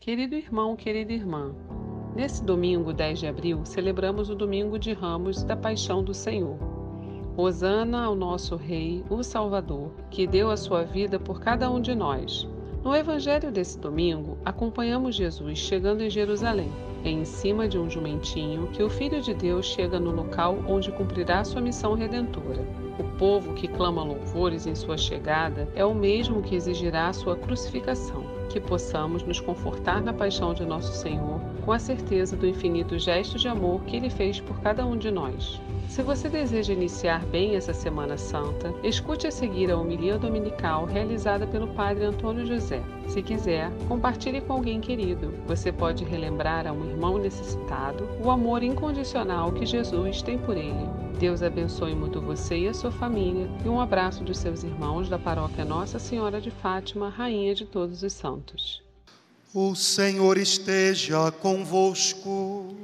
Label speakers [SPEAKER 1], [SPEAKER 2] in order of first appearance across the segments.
[SPEAKER 1] Querido irmão, querida irmã, nesse domingo 10 de abril celebramos o Domingo de Ramos da Paixão do Senhor. Hosana ao nosso Rei, o Salvador, que deu a sua vida por cada um de nós. No Evangelho desse domingo, acompanhamos Jesus chegando em Jerusalém. É em cima de um jumentinho que o Filho de Deus chega no local onde cumprirá sua missão redentora. O povo que clama louvores em sua chegada é o mesmo que exigirá sua crucificação. Que possamos nos confortar na paixão de nosso Senhor, com a certeza do infinito gesto de amor que Ele fez por cada um de nós. Se você deseja iniciar bem essa Semana Santa, escute a seguir a homilia dominical realizada pelo Padre Antônio José. Se quiser, compartilhe com alguém querido. Você pode relembrar a um irmão necessitado o amor incondicional que Jesus tem por ele. Deus abençoe muito você e a sua família, e um abraço dos seus irmãos da paróquia Nossa Senhora de Fátima, Rainha de Todos os Santos.
[SPEAKER 2] O Senhor esteja convosco.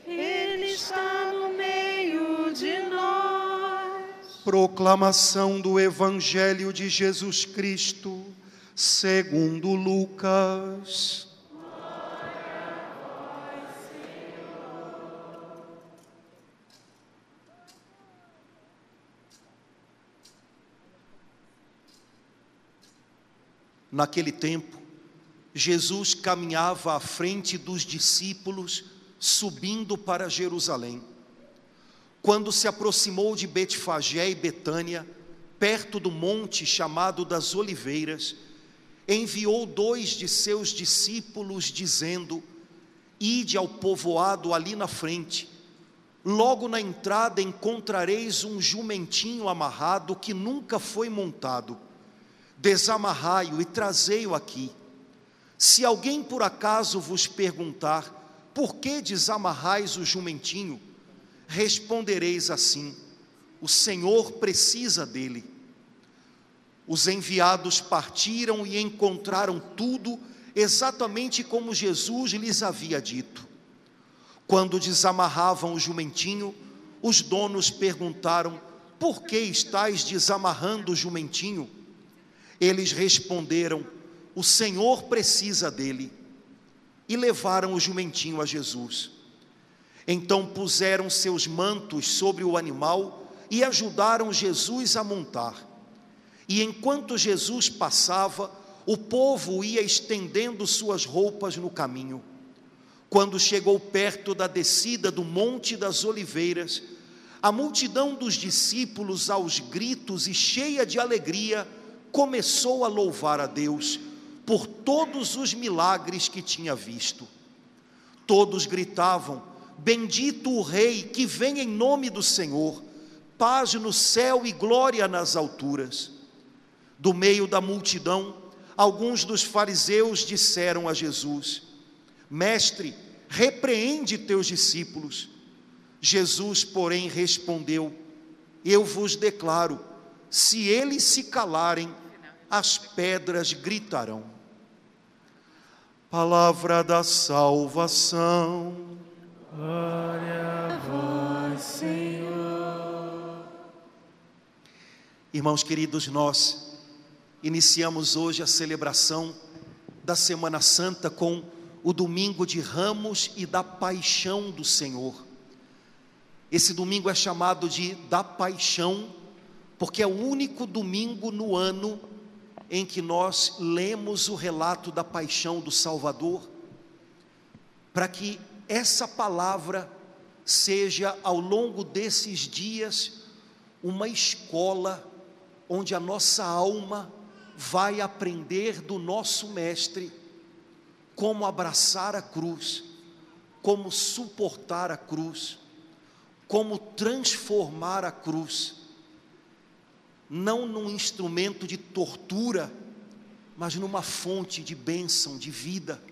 [SPEAKER 3] Ele está no meio de nós.
[SPEAKER 2] Proclamação do Evangelho de Jesus Cristo, segundo Lucas. Naquele tempo, Jesus caminhava à frente dos discípulos, subindo para Jerusalém. Quando se aproximou de Betfagé e Betânia, perto do monte chamado das Oliveiras, enviou 2 de seus discípulos, dizendo: Ide ao povoado ali na frente. Logo na entrada encontrareis um jumentinho amarrado que nunca foi montado. Desamarrai-o e trazei-o aqui. Se alguém por acaso vos perguntar: por que desamarrais o jumentinho? Respondereis assim: o Senhor precisa dele. Os enviados partiram e encontraram tudo exatamente como Jesus lhes havia dito. Quando desamarravam o jumentinho, os donos perguntaram: por que estáis desamarrando o jumentinho? Eles responderam: o Senhor precisa dele. E levaram o jumentinho a Jesus. Então puseram seus mantos sobre o animal e ajudaram Jesus a montar. E enquanto Jesus passava, o povo ia estendendo suas roupas no caminho. Quando chegou perto da descida do Monte das Oliveiras, a multidão dos discípulos, aos gritos e cheia de alegria, começou a louvar a Deus por todos os milagres que tinha visto. Todos gritavam: bendito o Rei que vem em nome do Senhor, paz no céu e glória nas alturas. Do meio da multidão, alguns dos fariseus disseram a Jesus: Mestre, repreende teus discípulos. Jesus, porém, respondeu: eu vos declaro, se eles se calarem, as pedras gritarão. Palavra da salvação.
[SPEAKER 3] Glória a vós, Senhor.
[SPEAKER 2] Irmãos queridos, nós iniciamos hoje a celebração da Semana Santa com o Domingo de Ramos e da Paixão do Senhor. Esse domingo é chamado de da Paixão, porque é o único domingo no ano em que nós lemos o relato da paixão do Salvador, para que essa palavra seja, ao longo desses dias, uma escola onde a nossa alma vai aprender do nosso Mestre como abraçar a cruz, como suportar a cruz, como transformar a cruz, não num instrumento de tortura, mas numa fonte de bênção, de vida.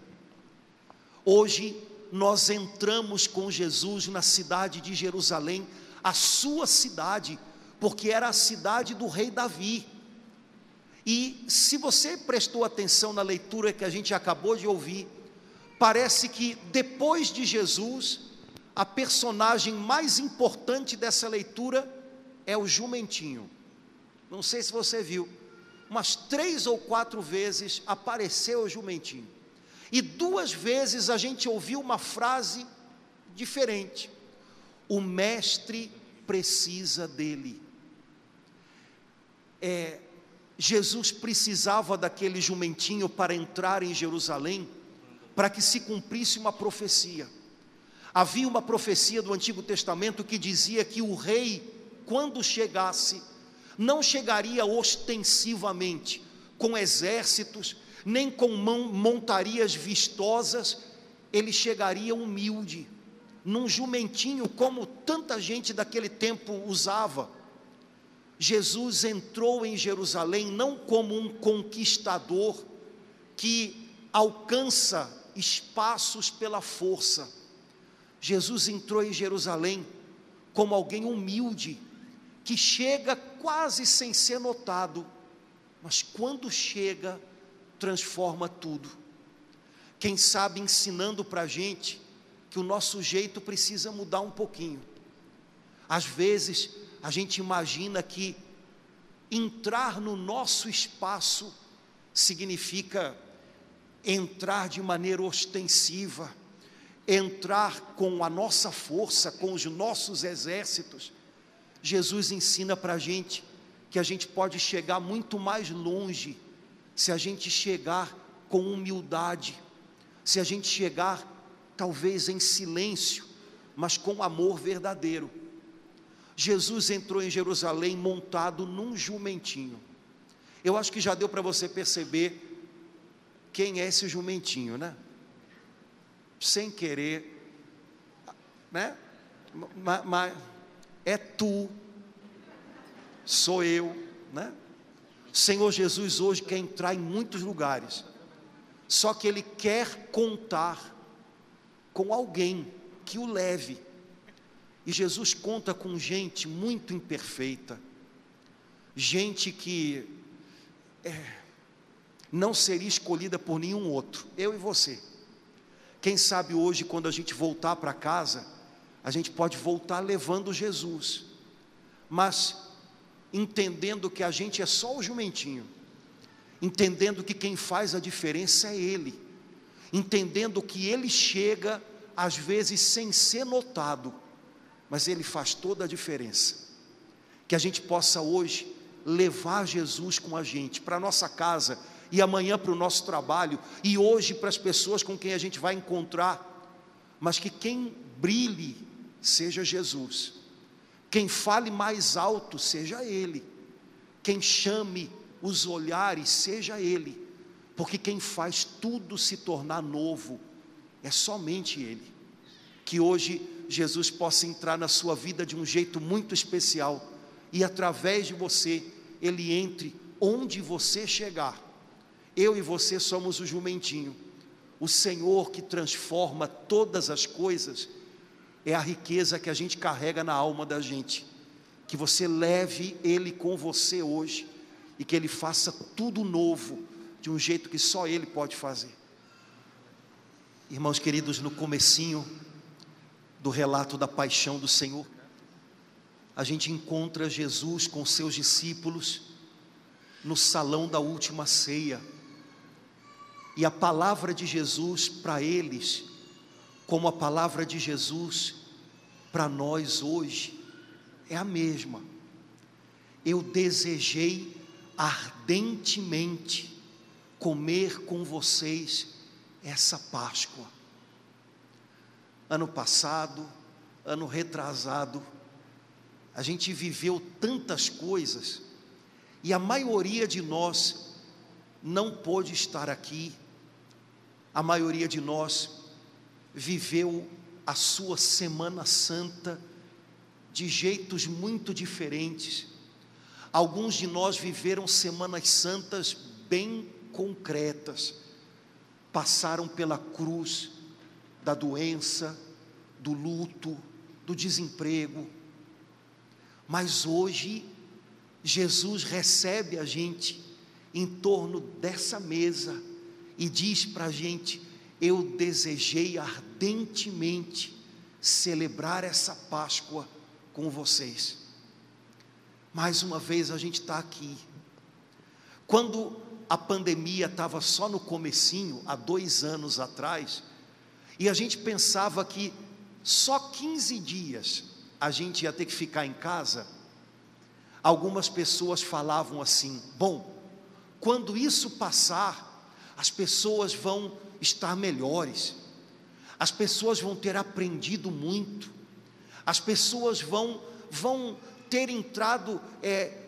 [SPEAKER 2] Hoje nós entramos com Jesus na cidade de Jerusalém, a sua cidade, porque era a cidade do rei Davi. E se você prestou atenção na leitura que a gente acabou de ouvir, parece que depois de Jesus, a personagem mais importante dessa leitura é o jumentinho. Não sei se você viu, umas 3 ou 4 vezes apareceu o jumentinho. E 2 vezes a gente ouviu uma frase diferente: o mestre precisa dele. Jesus precisava daquele jumentinho para entrar em Jerusalém, para que se cumprisse uma profecia. Havia uma profecia do Antigo Testamento que dizia que o rei, quando chegasse, não chegaria ostensivamente, com exércitos, nem com montarias vistosas. Ele chegaria humilde, num jumentinho, como tanta gente daquele tempo usava. Jesus entrou em Jerusalém não como um conquistador que alcança espaços pela força. Jesus entrou em Jerusalém como alguém humilde, que chega quase sem ser notado, mas quando chega, transforma tudo. Quem sabe ensinando para a gente que o nosso jeito precisa mudar um pouquinho. Às vezes a gente imagina que entrar no nosso espaço significa entrar de maneira ostensiva, entrar com a nossa força, com os nossos exércitos. Jesus ensina para a gente que a gente pode chegar muito mais longe se a gente chegar com humildade, se a gente chegar talvez em silêncio, mas com amor verdadeiro. Jesus entrou em Jerusalém montado num jumentinho. Eu acho que já deu para você perceber quem é esse jumentinho, né? Sem querer, né? Mas é tu, sou eu, né? Senhor Jesus hoje quer entrar em muitos lugares, só que Ele quer contar com alguém que o leve. E Jesus conta com gente muito imperfeita, gente que não seria escolhida por nenhum outro, eu e você. Quem sabe hoje, quando a gente voltar para casa, a gente pode voltar levando Jesus, mas entendendo que a gente é só o jumentinho, entendendo que quem faz a diferença é Ele, entendendo que Ele chega às vezes sem ser notado, mas Ele faz toda a diferença. Que a gente possa hoje levar Jesus com a gente para a nossa casa, e amanhã para o nosso trabalho, e hoje para as pessoas com quem a gente vai encontrar, mas que quem brilhe seja Jesus, quem fale mais alto seja Ele, quem chame os olhares seja Ele, porque quem faz tudo se tornar novo é somente Ele. Que hoje Jesus possa entrar na sua vida de um jeito muito especial, e através de você, Ele entre onde você chegar. Eu e você somos o jumentinho. O Senhor que transforma todas as coisas é a riqueza que a gente carrega na alma da gente. Que você leve Ele com você hoje, e que Ele faça tudo novo, de um jeito que só Ele pode fazer. Irmãos queridos, no comecinho do relato da paixão do Senhor, a gente encontra Jesus com seus discípulos no salão da última ceia, e a palavra de Jesus para eles, como a palavra de Jesus para nós hoje, é a mesma. Eu desejei ardentemente comer com vocês essa Páscoa. Ano passado, ano retrasado, a gente viveu tantas coisas, e a maioria de nós não pôde estar aqui. A maioria de nós viveu a sua Semana Santa de jeitos muito diferentes. Alguns de nós viveram Semanas Santas bem concretas, passaram pela cruz da doença, do luto, do desemprego, mas hoje Jesus recebe a gente em torno dessa mesa e diz para a gente: eu desejei ardentemente celebrar essa Páscoa com vocês. Mais uma vez a gente está aqui. Quando a pandemia estava só no comecinho, há 2 anos atrás, e a gente pensava que só 15 dias a gente ia ter que ficar em casa, algumas pessoas falavam assim: bom, quando isso passar, as pessoas vão estar melhores, as pessoas vão ter aprendido muito, as pessoas vão ter entrado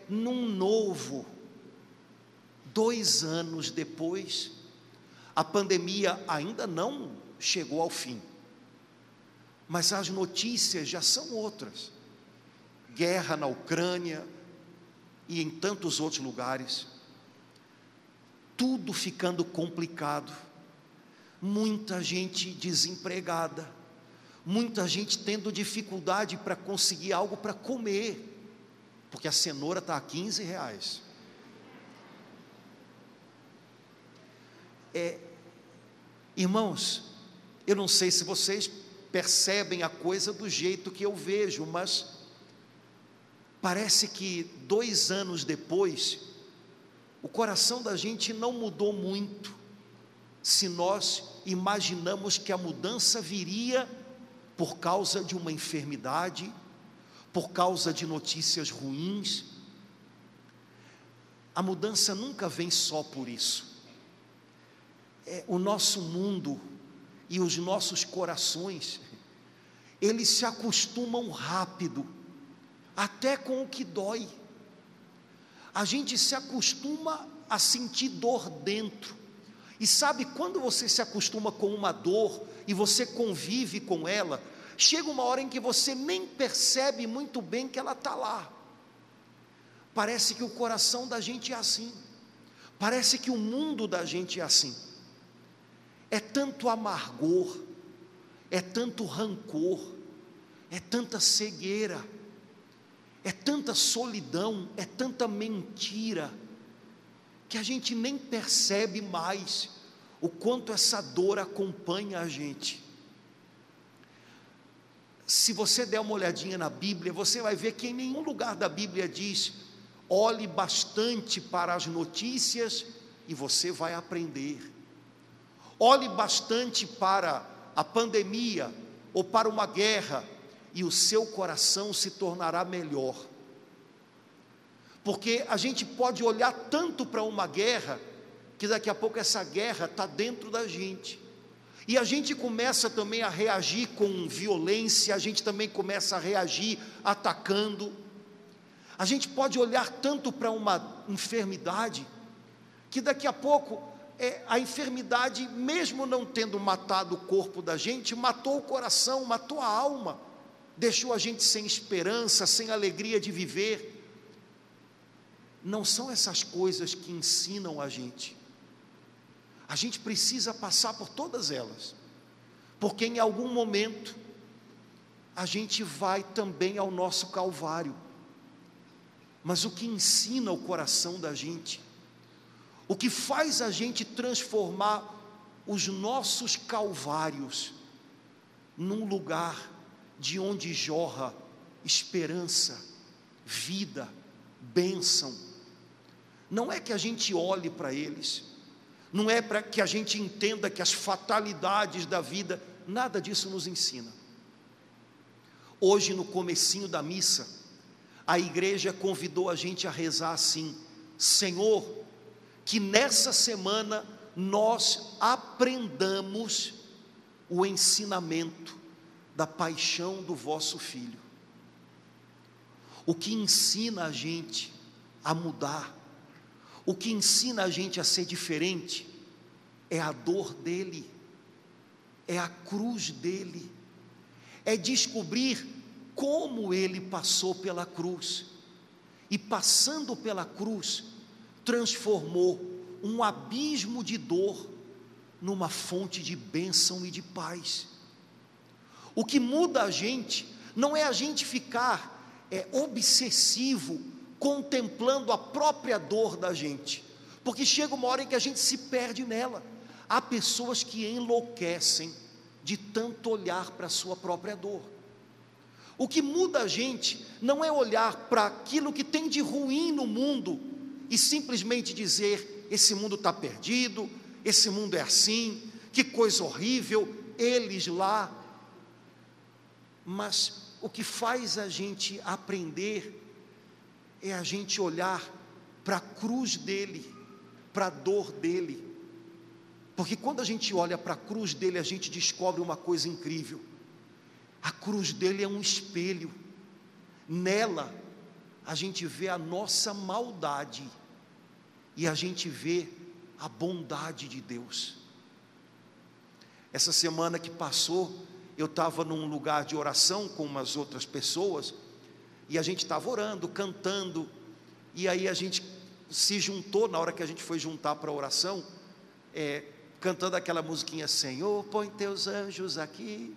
[SPEAKER 2] num novo. 2 anos depois, a pandemia ainda não chegou ao fim, mas as notícias já são outras. Guerra na Ucrânia e em tantos outros lugares, tudo ficando complicado, muita gente desempregada, muita gente tendo dificuldade para conseguir algo para comer, porque a cenoura está a R$15. Irmãos, eu não sei se vocês percebem a coisa do jeito que eu vejo, mas parece que 2 anos depois, o coração da gente não mudou muito, se nós imaginamos que a mudança viria por causa de uma enfermidade, por causa de notícias ruins. A mudança nunca vem só por isso. O nosso mundo e os nossos corações, eles se acostumam rápido, até com o que dói. A gente se acostuma a sentir dor dentro, e sabe, quando você se acostuma com uma dor, e você convive com ela, chega uma hora em que você nem percebe muito bem que ela está lá. Parece que o coração da gente é assim, parece que o mundo da gente é assim. É tanto amargor, é tanto rancor, é tanta cegueira, é tanta solidão, é tanta mentira, que a gente nem percebe mais o quanto essa dor acompanha a gente. Se você der uma olhadinha na Bíblia, você vai ver que em nenhum lugar da Bíblia diz: olhe bastante para as notícias e você vai aprender. Olhe bastante para a pandemia ou para uma guerra e o seu coração se tornará melhor. Porque a gente pode olhar tanto para uma guerra, que daqui a pouco essa guerra está dentro da gente. E a gente começa também a reagir com violência, a gente também começa a reagir atacando. A gente pode olhar tanto para uma enfermidade, que daqui a pouco a enfermidade, mesmo não tendo matado o corpo da gente, matou o coração, matou a alma, deixou a gente sem esperança, sem alegria de viver. Não são essas coisas que ensinam a gente. A gente precisa passar por todas elas, porque em algum momento a gente vai também ao nosso Calvário. Mas o que ensina o coração da gente, o que faz a gente transformar os nossos calvários num lugar de onde jorra esperança, vida, bênção, não é que a gente olhe para eles, não é para que a gente entenda que as fatalidades da vida, nada disso nos ensina. Hoje, no comecinho da missa, a igreja convidou a gente a rezar assim: Senhor, que nessa semana nós aprendamos o ensinamento da paixão do vosso Filho. O que ensina a gente a mudar, o que ensina a gente a ser diferente, é a dor dele, é a cruz dele, é descobrir como ele passou pela cruz, e passando pela cruz, transformou um abismo de dor numa fonte de bênção e de paz. O que muda a gente não é a gente ficar obsessivo, contemplando a própria dor da gente, porque chega uma hora em que a gente se perde nela. Há pessoas que enlouquecem de tanto olhar para a sua própria dor. O que muda a gente não é olhar para aquilo que tem de ruim no mundo e simplesmente dizer: esse mundo está perdido, esse mundo é assim, que coisa horrível, eles lá. Mas o que faz a gente aprender é a gente olhar para a cruz dele, para a dor dele, porque quando a gente olha para a cruz dele, a gente descobre uma coisa incrível. A cruz dele é um espelho, nela a gente vê a nossa maldade e a gente vê a bondade de Deus. Essa semana que passou, eu estava num lugar de oração com umas outras pessoas, e a gente estava orando, cantando, e aí a gente se juntou, na hora que a gente foi juntar para a oração, cantando aquela musiquinha: Senhor, põe teus anjos aqui,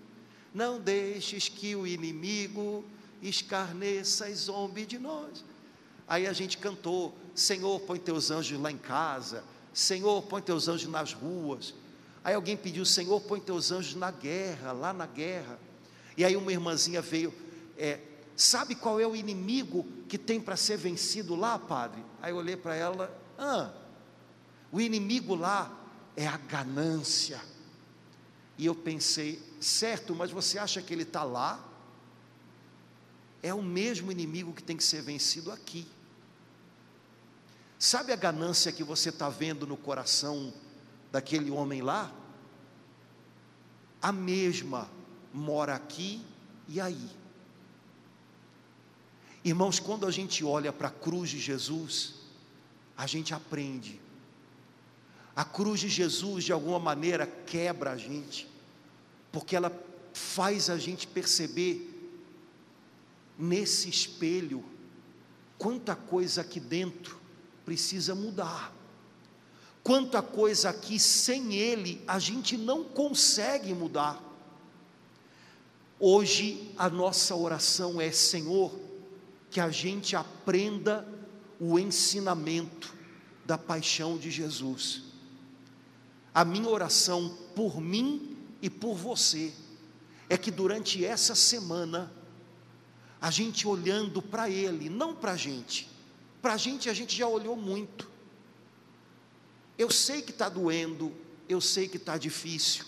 [SPEAKER 2] não deixes que o inimigo escarneça e zombe de nós. Aí a gente cantou: Senhor, põe teus anjos lá em casa, Senhor, põe teus anjos nas ruas. Aí alguém pediu: Senhor, põe teus anjos na guerra, lá na guerra. E aí uma irmãzinha veio: sabe qual é o inimigo que tem para ser vencido lá, padre? Aí eu olhei para ela: o inimigo lá é a ganância. E eu pensei: certo, mas você acha que ele está lá? É o mesmo inimigo que tem que ser vencido aqui. Sabe a ganância que você está vendo no coração daquele homem lá? A mesma mora aqui e aí. Irmãos, quando a gente olha para a cruz de Jesus, a gente aprende. A cruz de Jesus, de alguma maneira, quebra a gente, porque ela faz a gente perceber, nesse espelho, quanta coisa aqui dentro precisa mudar, quanta coisa aqui sem Ele a gente não consegue mudar. Hoje a nossa oração é: Senhor, que a gente aprenda o ensinamento da paixão de Jesus. A minha oração por mim e por você é que durante essa semana, a gente olhando para Ele, não para a gente a gente já olhou muito. Eu sei que está doendo, eu sei que está difícil,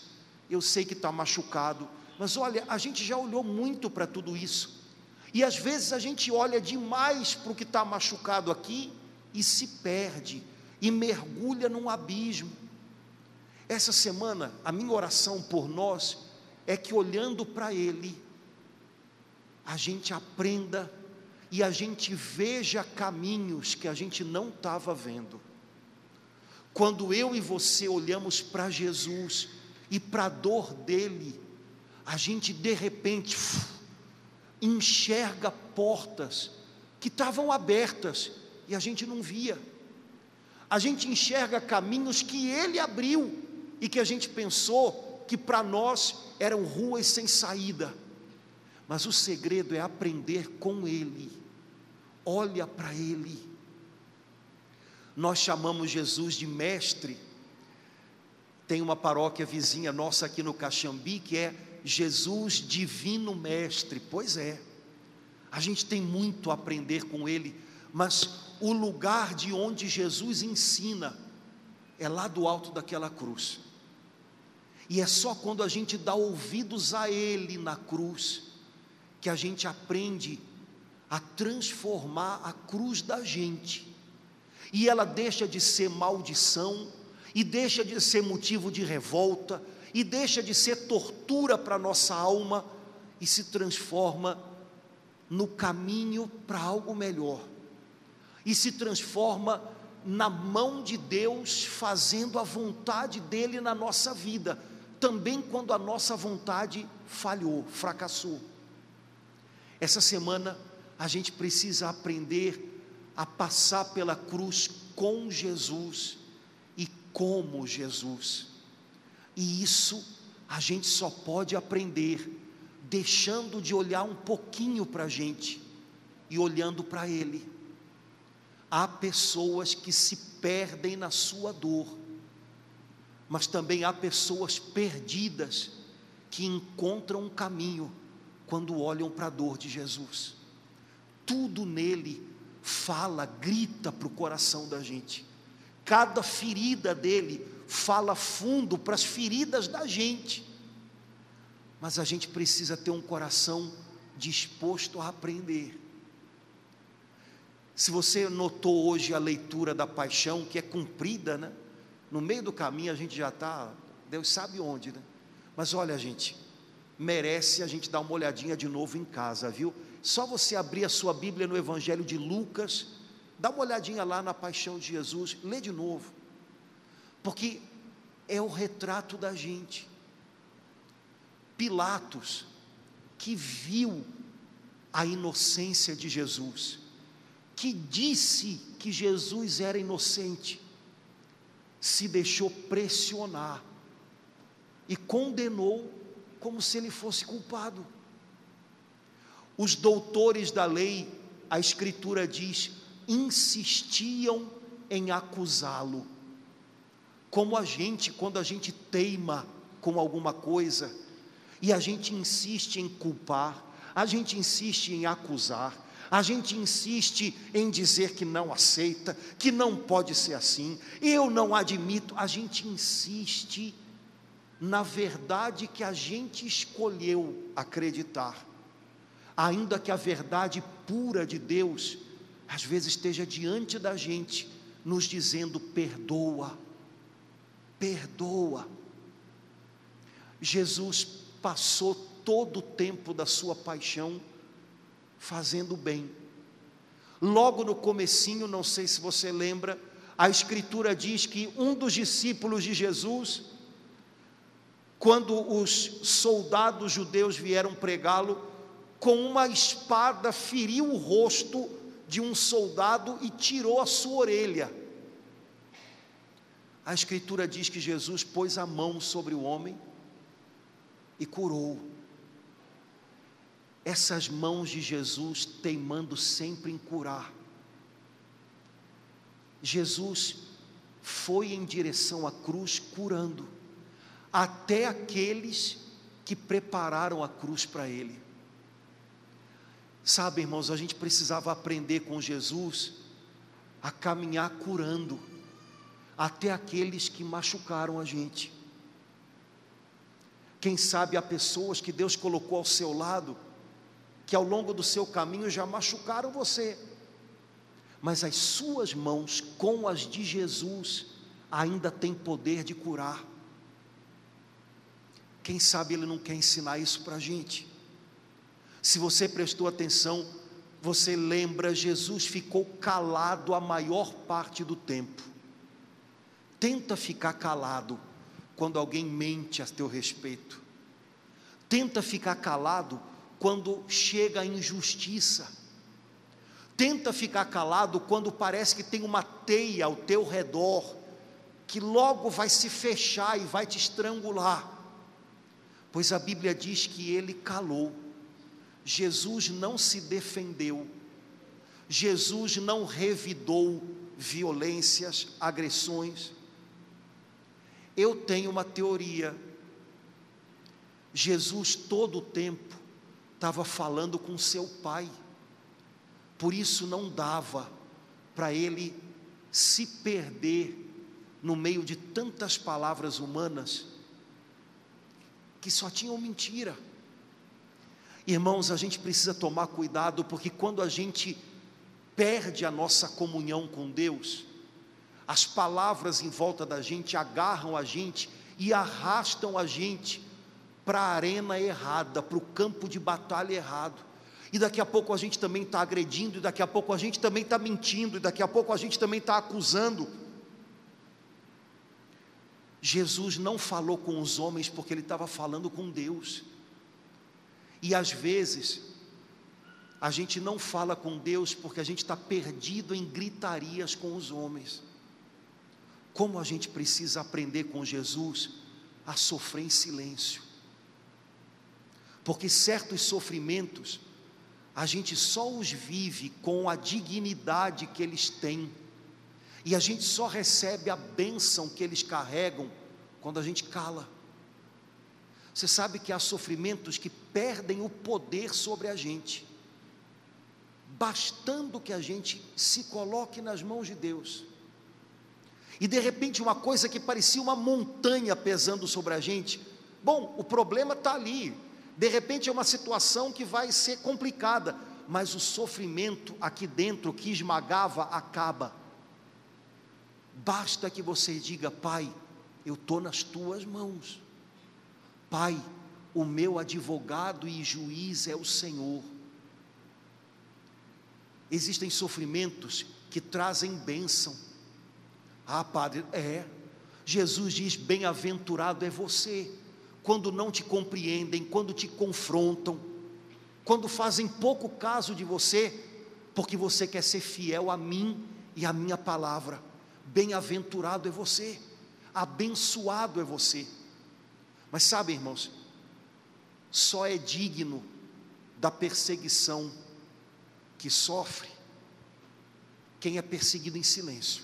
[SPEAKER 2] eu sei que está machucado, mas olha, a gente já olhou muito para tudo isso, e às vezes a gente olha demais para o que está machucado aqui, e se perde, e mergulha num abismo. Essa semana, a minha oração por nós, é que olhando para Ele, a gente aprenda, e a gente veja caminhos que a gente não estava vendo. Quando eu e você olhamos para Jesus e para a dor dele, a gente de repente enxerga portas que estavam abertas e a gente não via. A gente enxerga caminhos que ele abriu e que a gente pensou que para nós eram ruas sem saída. Mas o segredo é aprender com ele. Olha para ele. Nós chamamos Jesus de mestre. Tem uma paróquia vizinha nossa aqui no Caxambi que é Jesus Divino Mestre. Pois é, a gente tem muito a aprender com ele, mas o lugar de onde Jesus ensina é lá do alto daquela cruz, e é só quando a gente dá ouvidos a ele na cruz, que a gente aprende a transformar a cruz da gente, e ela deixa de ser maldição, e deixa de ser motivo de revolta, e deixa de ser tortura para a nossa alma, e se transforma no caminho para algo melhor, e se transforma na mão de Deus, fazendo a vontade dEle na nossa vida, também quando a nossa vontade falhou, fracassou. Essa semana a gente precisa aprender a passar pela cruz com Jesus e como Jesus, e isso a gente só pode aprender deixando de olhar um pouquinho para a gente e olhando para Ele. Há pessoas que se perdem na sua dor, mas também há pessoas perdidas que encontram um caminho quando olham para a dor de Jesus. Tudo nele fala, grita para o coração da gente: Cada ferida dele fala fundo para as feridas da gente. Mas a gente precisa ter um coração disposto a aprender. Se você notou hoje a leitura da paixão, que é cumprida, né? No meio do caminho a gente já está, Deus sabe onde, né? Mas olha, gente, merece a gente dar uma olhadinha de novo em casa, viu? Só você abrir a sua Bíblia no Evangelho de Lucas, dá uma olhadinha lá na paixão de Jesus, lê de novo, porque é o retrato da gente. Pilatos, que viu a inocência de Jesus, que disse que Jesus era inocente, se deixou pressionar e condenou como se ele fosse culpado. Os doutores da lei, a Escritura diz, insistiam em acusá-lo, como a gente, quando a gente teima com alguma coisa, e a gente insiste em culpar, a gente insiste em acusar, a gente insiste em dizer que não aceita, que não pode ser assim, eu não admito, a gente insiste na verdade que a gente escolheu acreditar, ainda que a verdade pura de Deus, às vezes esteja diante da gente, nos dizendo perdoa, perdoa. Jesus passou todo o tempo da sua paixão fazendo bem. Logo no comecinho, não sei se você lembra, a Escritura diz que um dos discípulos de Jesus, quando os soldados judeus vieram pregá-lo, com uma espada feriu o rosto de um soldado e tirou a sua orelha. A Escritura diz que Jesus pôs a mão sobre o homem e curou. Essas mãos de Jesus teimando sempre em curar. Jesus foi em direção à cruz curando, até aqueles que prepararam a cruz para ele. Sabe, irmãos, a gente precisava aprender com Jesus a caminhar curando, até aqueles que machucaram a gente. Quem sabe há pessoas que Deus colocou ao seu lado, que ao longo do seu caminho já machucaram você, mas as suas mãos com as de Jesus ainda têm poder de curar. Quem sabe Ele não quer ensinar isso para a gente? Se você prestou atenção, você lembra, Jesus ficou calado a maior parte do tempo. Tenta ficar calado quando alguém mente a teu respeito. Tenta ficar calado quando chega a injustiça. Tenta ficar calado quando parece que tem uma teia ao teu redor, que logo vai se fechar e vai te estrangular. Pois a Bíblia diz que ele calou. Jesus não se defendeu. Jesus não revidou violências, agressões. Eu tenho uma teoria. Jesus todo o tempo estava falando com seu Pai. Por isso não dava para ele se perder no meio de tantas palavras humanas que só tinham mentira. Irmãos, a gente precisa tomar cuidado, porque quando a gente perde a nossa comunhão com Deus, as palavras em volta da gente agarram a gente e arrastam a gente para a arena errada, para o campo de batalha errado, e daqui a pouco a gente também está agredindo, e daqui a pouco a gente também está mentindo, e daqui a pouco a gente também está acusando. Jesus não falou com os homens porque ele estava falando com Deus, e às vezes a gente não fala com Deus porque a gente está perdido em gritarias com os homens. Como a gente precisa aprender com Jesus a sofrer em silêncio, porque certos sofrimentos a gente só os vive com a dignidade que eles têm, e a gente só recebe a bênção que eles carregam quando a gente cala. Você sabe que há sofrimentos que perdem o poder sobre a gente, bastando que a gente se coloque nas mãos de Deus. e de repente uma coisa que parecia uma montanha pesando sobre a gente, bom, o problema está ali, de repente é uma situação que vai ser complicada, mas o sofrimento aqui dentro que esmagava acaba. Basta que você diga: Pai, eu estou nas tuas mãos. Pai, o meu advogado e juiz é o Senhor. Existem sofrimentos que trazem bênção. Ah, Padre, Jesus diz: bem-aventurado é você, quando não te compreendem, quando te confrontam, quando fazem pouco caso de você, porque você quer ser fiel a mim e à minha palavra. Bem-aventurado é você, abençoado é você. Mas sabe, irmãos, só é digno da perseguição que sofre quem é perseguido em silêncio,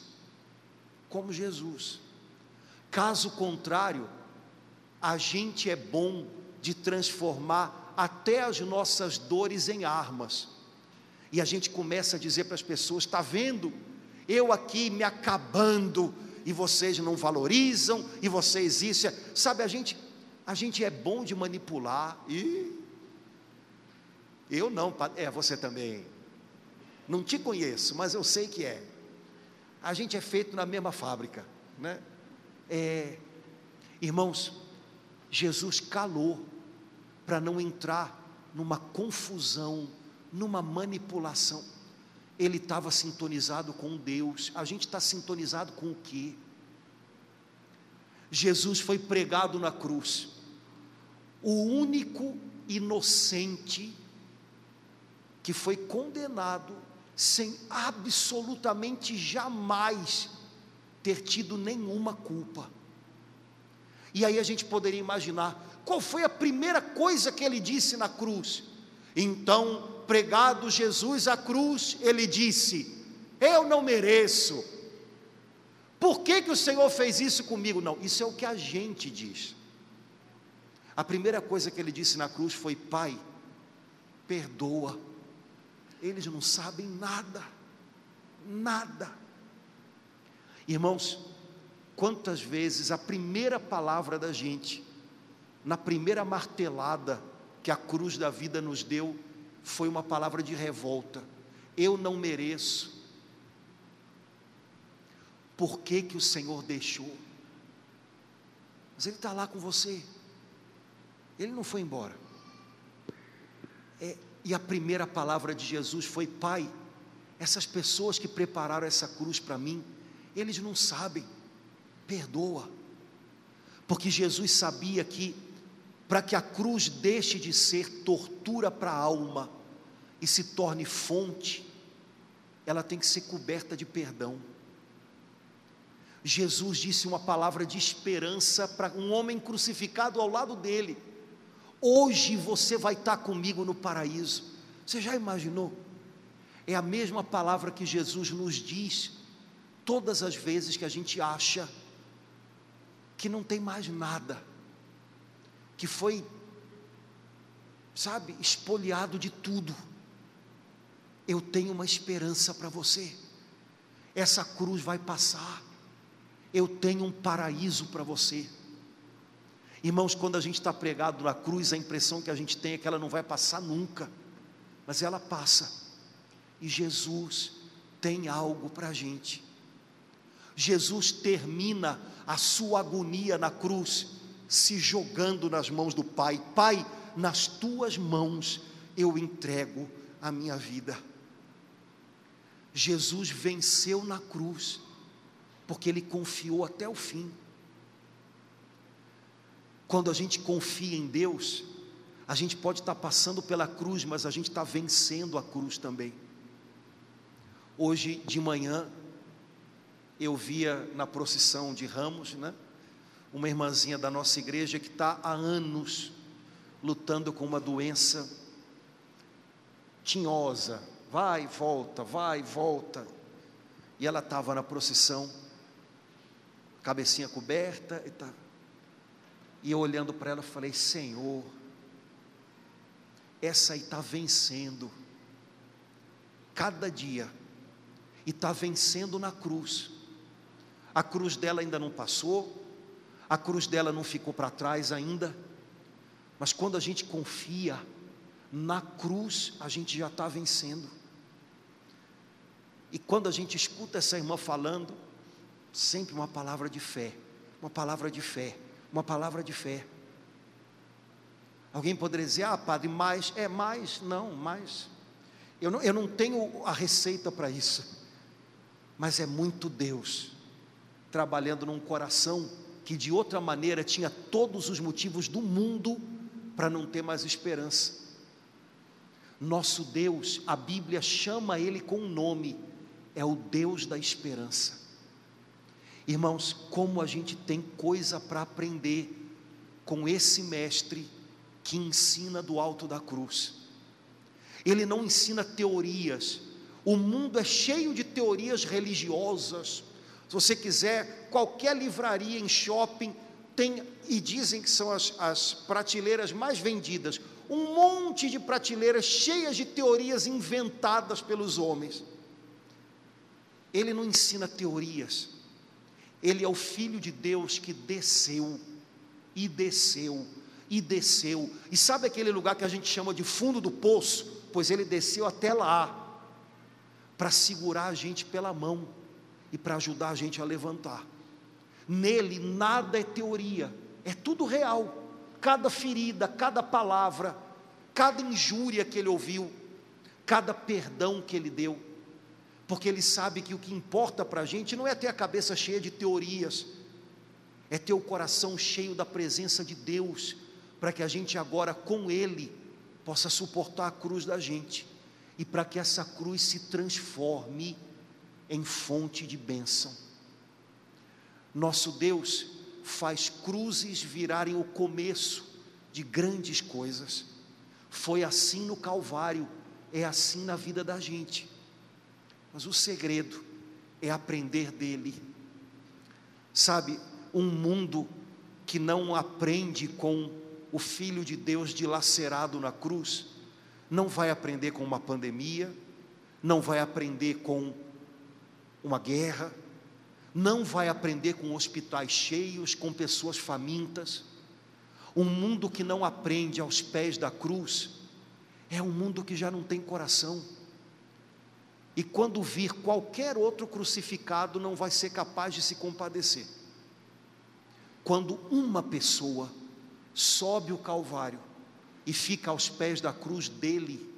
[SPEAKER 2] como Jesus. Caso contrário, a gente é bom de transformar até as nossas dores em armas, e a gente começa a dizer para as pessoas: está vendo, eu aqui me acabando, e vocês não valorizam, e vocês isso, sabe, a gente é bom de manipular. E eu não, você também, não te conheço, mas eu sei que a gente é feito na mesma fábrica, né? Irmãos, Jesus calou para não entrar numa confusão, numa manipulação. Ele estava sintonizado com Deus. A gente está sintonizado com o quê? Jesus foi pregado na cruz, o único inocente que foi condenado sem absolutamente jamais ter tido nenhuma culpa. E aí a gente poderia imaginar, qual foi a primeira coisa que ele disse na cruz? Então, pregado Jesus à cruz, ele disse: eu não mereço, por que o Senhor fez isso comigo? Não, isso é o que a gente diz. A primeira coisa que ele disse na cruz foi: Pai, perdoa, eles não sabem nada, nada. Irmãos, quantas vezes a primeira palavra da gente, na primeira martelada que a cruz da vida nos deu, foi uma palavra de revolta: eu não mereço, por que o Senhor deixou? Mas Ele está lá com você, Ele não foi embora. E a primeira palavra de Jesus foi: Pai, essas pessoas que prepararam essa cruz para mim, eles não sabem, perdoa. Porque Jesus sabia que, para que a cruz deixe de ser tortura para a alma e se torne fonte, ela tem que ser coberta de perdão. Jesus disse uma palavra de esperança para um homem crucificado ao lado dele: hoje você vai estar comigo no paraíso. Você já imaginou? É a mesma palavra que Jesus nos diz todas as vezes que a gente acha que não tem mais nada, que foi, sabe, espoliado de tudo. Eu tenho uma esperança para você, essa cruz vai passar, eu tenho um paraíso para você. Irmãos, quando a gente está pregado na cruz, a impressão que a gente tem é que ela não vai passar nunca, mas ela passa, e Jesus tem algo para a gente. Jesus termina a sua agonia na cruz, se jogando nas mãos do Pai: Pai, nas tuas mãos eu entrego a minha vida. Jesus venceu na cruz, porque Ele confiou até o fim. Quando a gente confia em Deus, a gente pode estar passando pela cruz, mas a gente está vencendo a cruz também. Hoje de manhã, eu via na procissão de Ramos, né, uma irmãzinha da nossa igreja que está há anos lutando com uma doença tinhosa, vai e volta, e ela estava na procissão, cabecinha coberta, e eu olhando para ela, falei: Senhor, essa aí está vencendo, cada dia, e está vencendo na cruz. A cruz dela ainda não passou, a cruz dela não ficou para trás ainda, mas quando a gente confia na cruz, a gente já está vencendo. E quando a gente escuta essa irmã falando, sempre uma palavra de fé, uma palavra de fé, uma palavra de fé. Alguém poderia dizer, padre, mais, mais. Eu não tenho a receita para isso, mas é muito Deus trabalhando num coração que de outra maneira tinha todos os motivos do mundo para não ter mais esperança. Nosso Deus, a Bíblia chama Ele com um nome, é o Deus da esperança. Irmãos, como a gente tem coisa para aprender com esse mestre que ensina do alto da cruz. Ele não ensina teorias. O mundo é cheio de teorias religiosas. Se você quiser, qualquer livraria em shopping tem, e dizem que são as prateleiras mais vendidas, um monte de prateleiras cheias de teorias inventadas pelos homens. Ele não ensina teorias. Ele é o Filho de Deus que desceu, e desceu, e desceu. E sabe aquele lugar que a gente chama de fundo do poço? Pois ele desceu até lá, para segurar a gente pela mão, e para ajudar a gente a levantar. Nele nada é teoria, é tudo real. Cada ferida, cada palavra, cada injúria que ele ouviu, cada perdão que ele deu, porque ele sabe que o que importa para a gente não é ter a cabeça cheia de teorias, é ter o coração cheio da presença de Deus, para que a gente agora com Ele possa suportar a cruz da gente, e para que essa cruz se transforme em fonte de bênção. Nosso Deus faz cruzes virarem o começo de grandes coisas. Foi assim no Calvário, é assim na vida da gente. Mas o segredo é aprender dele. Sabe, um mundo que não aprende com o Filho de Deus dilacerado na cruz, não vai aprender com uma pandemia, não vai aprender com uma guerra, não vai aprender com hospitais cheios, com pessoas famintas. Um mundo que não aprende aos pés da cruz, é um mundo que já não tem coração, e quando vir qualquer outro crucificado, não vai ser capaz de se compadecer. Quando uma pessoa sobe o Calvário, e fica aos pés da cruz dele,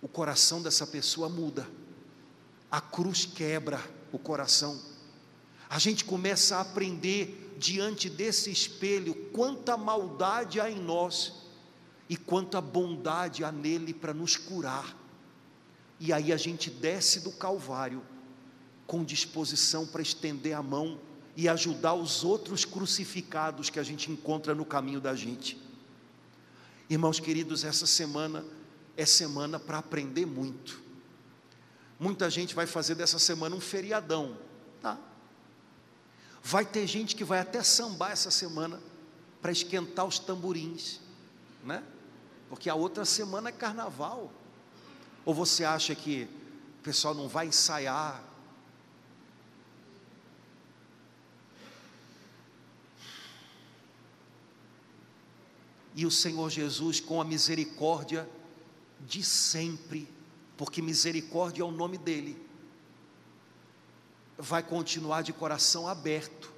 [SPEAKER 2] o coração dessa pessoa muda, a cruz quebra o coração. A gente começa a aprender diante desse espelho quanta maldade há em nós e quanta bondade há nele para nos curar. E aí a gente desce do Calvário com disposição para estender a mão e ajudar os outros crucificados que a gente encontra no caminho da gente. Irmãos queridos, essa semana é semana para aprender muito. Muita gente vai fazer dessa semana um feriadão, tá? Vai ter gente que vai até sambar essa semana para esquentar os tamborins, né? Porque a outra semana é carnaval. Ou você acha que o pessoal não vai ensaiar? E o Senhor Jesus, com a misericórdia de sempre, porque misericórdia é o nome dele, vai continuar de coração aberto,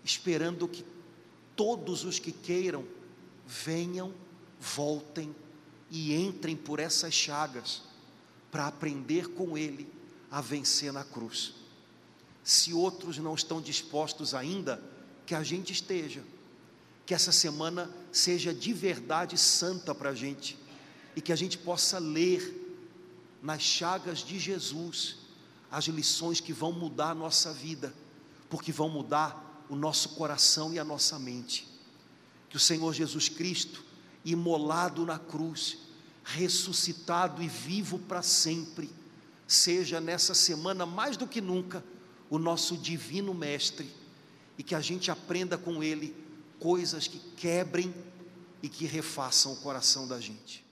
[SPEAKER 2] esperando que todos os que queiram venham, voltem e entrem por essas chagas para aprender com ele a vencer na cruz. Se outros não estão dispostos ainda, que a gente esteja, que essa semana seja de verdade santa para a gente, e que a gente possa ler nas chagas de Jesus as lições que vão mudar a nossa vida, porque vão mudar o nosso coração e a nossa mente. Que o Senhor Jesus Cristo, imolado na cruz, ressuscitado e vivo para sempre, seja nessa semana mais do que nunca o nosso divino mestre, e que a gente aprenda com ele coisas que quebrem e que refaçam o coração da gente.